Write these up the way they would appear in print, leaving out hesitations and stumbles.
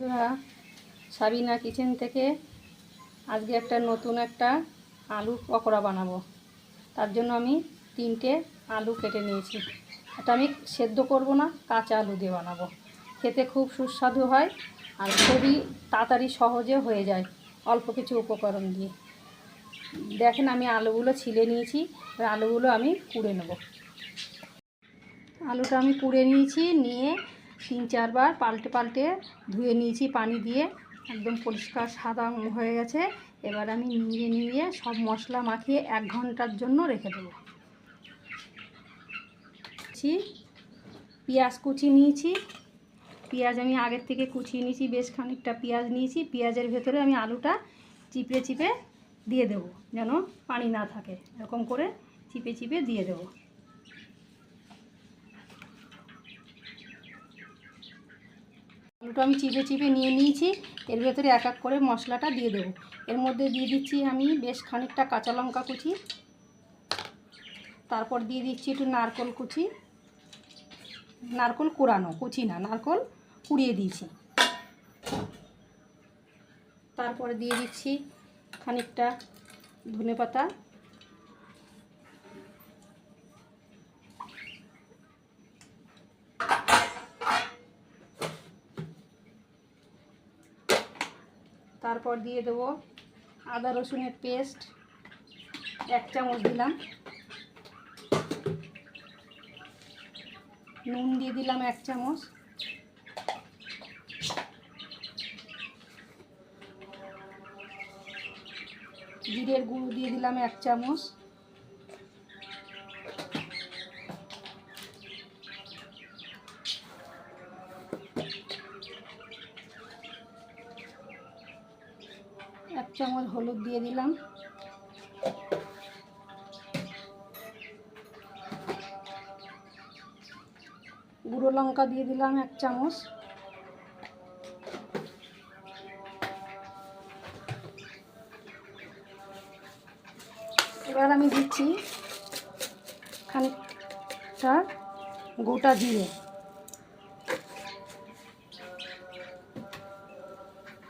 বন্ধুরা, সাবিনা কিচেন থেকে আজকে নতুন একটা আলু পকোড়া বানাবো। তার জন্য আমি 3টে আলু কেটে নিয়েছি। এটা আমি সেদ্ধ করব না, কাঁচা আলু দিয়ে বানাবো। খেতে খুব সুস্বাদু হয় আর খুবই তাড়াতাড়ি সহজে হয়ে যায় অল্প কিছু উপকরণ দিয়ে। দেখেন আমি আলুগুলো ছিলে নিয়েছি, আলুগুলো আমি কুড়ে নেব। আলুটা আমি কুড়ে নিয়েছি, নিয়ে 3-4 বার পাল্টে ধুয়ে নিয়েছি পানি দিয়ে, একদম পরিষ্কার সাদা হয়ে গেছে। এবার আমি নিয়ে সব মশলা মাখিয়ে 1 ঘন্টার জন্য রেখে দেবো। পেঁয়াজ কুচি নিয়েছি, পেঁয়াজ আমি আগের থেকে কুচিয়ে নিয়েছি, বেশ খানিকটা পেঁয়াজ নিয়েছি। পেঁয়াজের ভেতরে আমি আলুটা চিপে দিয়ে দেবো, যেন পানি না থাকে। এরকম করে চিপে দিয়ে দেবো। আলুটা আমি চিপে নিয়ে নিয়েছি। এর ভেতরে এক এক করে মশলাটা দিয়ে দেবো। এর মধ্যে দিয়ে দিচ্ছি আমি বেশ খানিকটা কাঁচা লঙ্কা কুচি, তারপর দিয়ে দিচ্ছি একটু নারকেল কুচি, নারকেল কুড়ানো, কুচি না, নারকেল কুড়িয়ে দিয়েছি। তারপরে দিয়ে দিচ্ছি খানিকটা ধনেপাতা, তারপর দিয়ে দেবো আদা রসুনের পেস্ট 1 চামচ দিলাম, নুন দিয়ে দিলাম 1 চামচ, জিরের গুঁড়ো দিয়ে দিলাম 1 চামচ, এক চামচ হলুদ দিয়ে দিলাম, গুঁড়ো লঙ্কা দিয়ে দিলাম 1 চামচ, এবার আমি দিচ্ছি খানিকটা গোটা জিরে।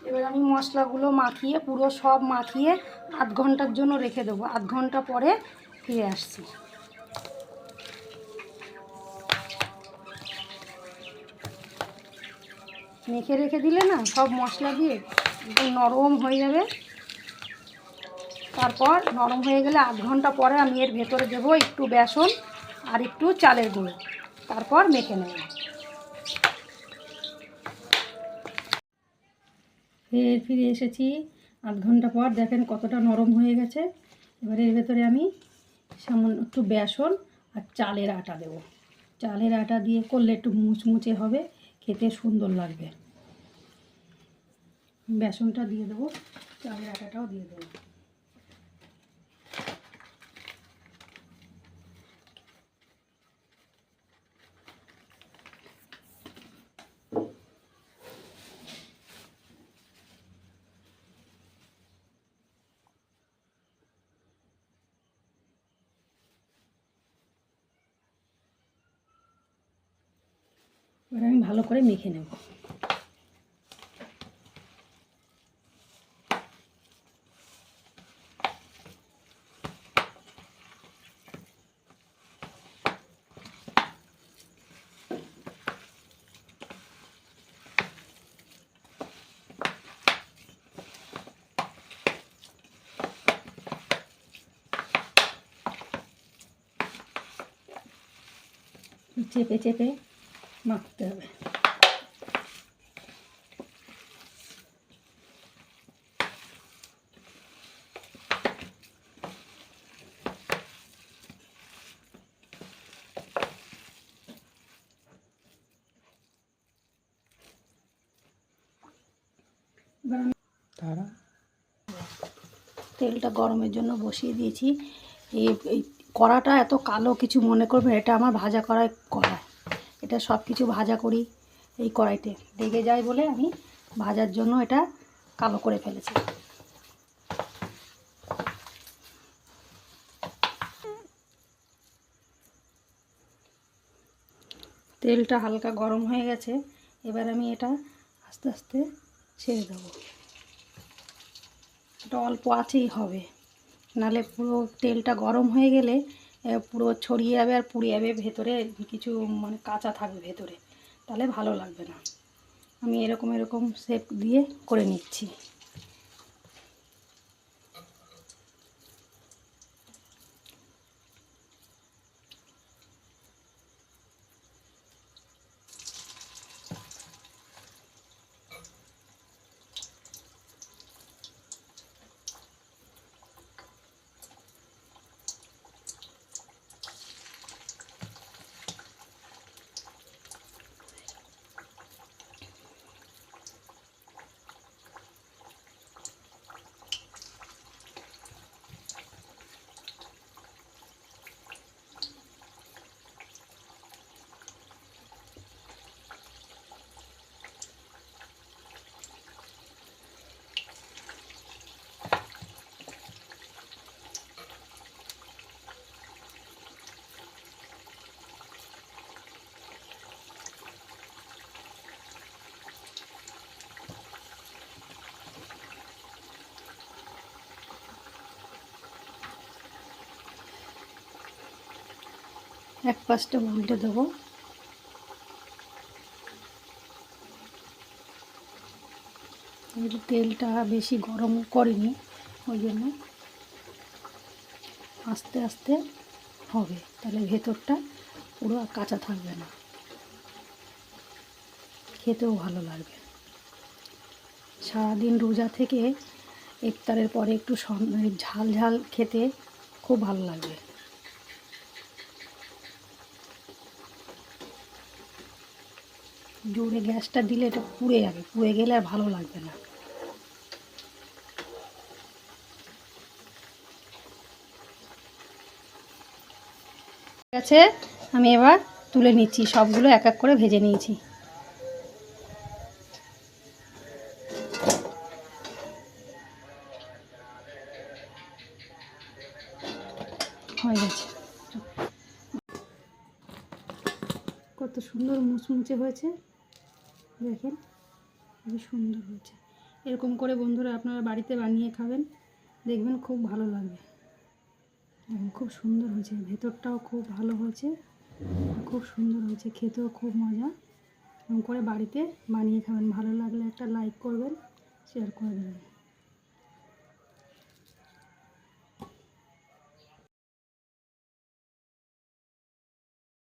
এবার আমি মশলাগুলো মাখিয়ে, পুরো সব মাখিয়ে 8 ঘন্টার জন্য রেখে দেবো। 8 ঘন্টা পরে ফিরে আসছি। মেখে রেখে দিলে না সব মশলা দিয়ে একদম নরম হয়ে যাবে। তারপর নরম হয়ে গেলে 8 ঘন্টা পরে আমি এর ভেতরে দেবো একটু বেসন আর একটু চালের গুঁড়ো, তারপর মেখে নেব। ফিরে এসেছি 8 ঘন্টা পর, দেখেন কতটা নরম হয়ে গেছে। এবার এর ভেতরে আমি সামান্য একটু বেসন আর চালের আটা দেব। চালের আটা দিয়ে করলে একটু মুচমুচে হবে, খেতে সুন্দর লাগবে। বেসনটা দিয়ে দেবো, চালের আটাটাও দিয়ে দেবো। এবার আমি ভালো করে মেখে নেব। চেপে মাখতে হবে। তেলটা গরমের জন্য বসিয়ে দিয়েছি। এই কড়াটা এত কালো কিছু মনে করবেন, এটা আমার ভাজা কড়াই। এটা সব কিছু ভাজা করি এই কড়াইতে, লেগে যায় বলে আমি ভাজার জন্য এটা কালো করে ফেলেছি। তেলটা হালকা গরম হয়ে গেছে। এবার আমি এটা আস্তে আস্তে ছেড়ে দেবো। এটা অল্প আঁচেই হবে, নাহলে পুরো তেলটা গরম হয়ে গেলে পুরো ছড়িয়ে যাবে আর পুড়ে যাবে, ভেতরে কিছু মানে কাঁচা থাকবে ভেতরে, তাহলে ভালো লাগবে না। আমি এরকম শেপ দিয়ে করে নিচ্ছি। এক পাশটা উল্টে দেবো। তেলটা বেশি গরম করিনি, ওই জন্য আস্তে আস্তে হবে, তাহলে ভেতরটা পুরো কাঁচা থাকবে না, খেতেও ভালো লাগবে। সারাদিন রোজা থেকে ইফতারের পরে একটু ঝাল ঝাল খেতে খুব ভালো লাগবে। জোরে গ্যাসটা দিলে এটা পুড়ে যাবে, পুড়ে গেলে আর ভালো লাগবে না। ঠিক আছে, আমি এবার তুলে নিচ্ছি, সবগুলো এক এক করে ভেজে নিয়েছি। হয়ে গেছে। কত সুন্দর মুচমুচে হয়েছে, দেখেন খুব সুন্দর হয়েছে। এরকম করে বন্ধুরা আপনারা বাড়িতে বানিয়ে খাবেন, দেখবেন খুব ভালো লাগবে। খুব সুন্দর হয়েছে, ভেতরটাও খুব ভালো হয়েছে, খুব সুন্দর হয়েছে, খেতেও খুব মজা। এরকম করে বাড়িতে বানিয়ে খাবেন। ভালো লাগলে একটা লাইক করবেন, শেয়ার করে দেবেন।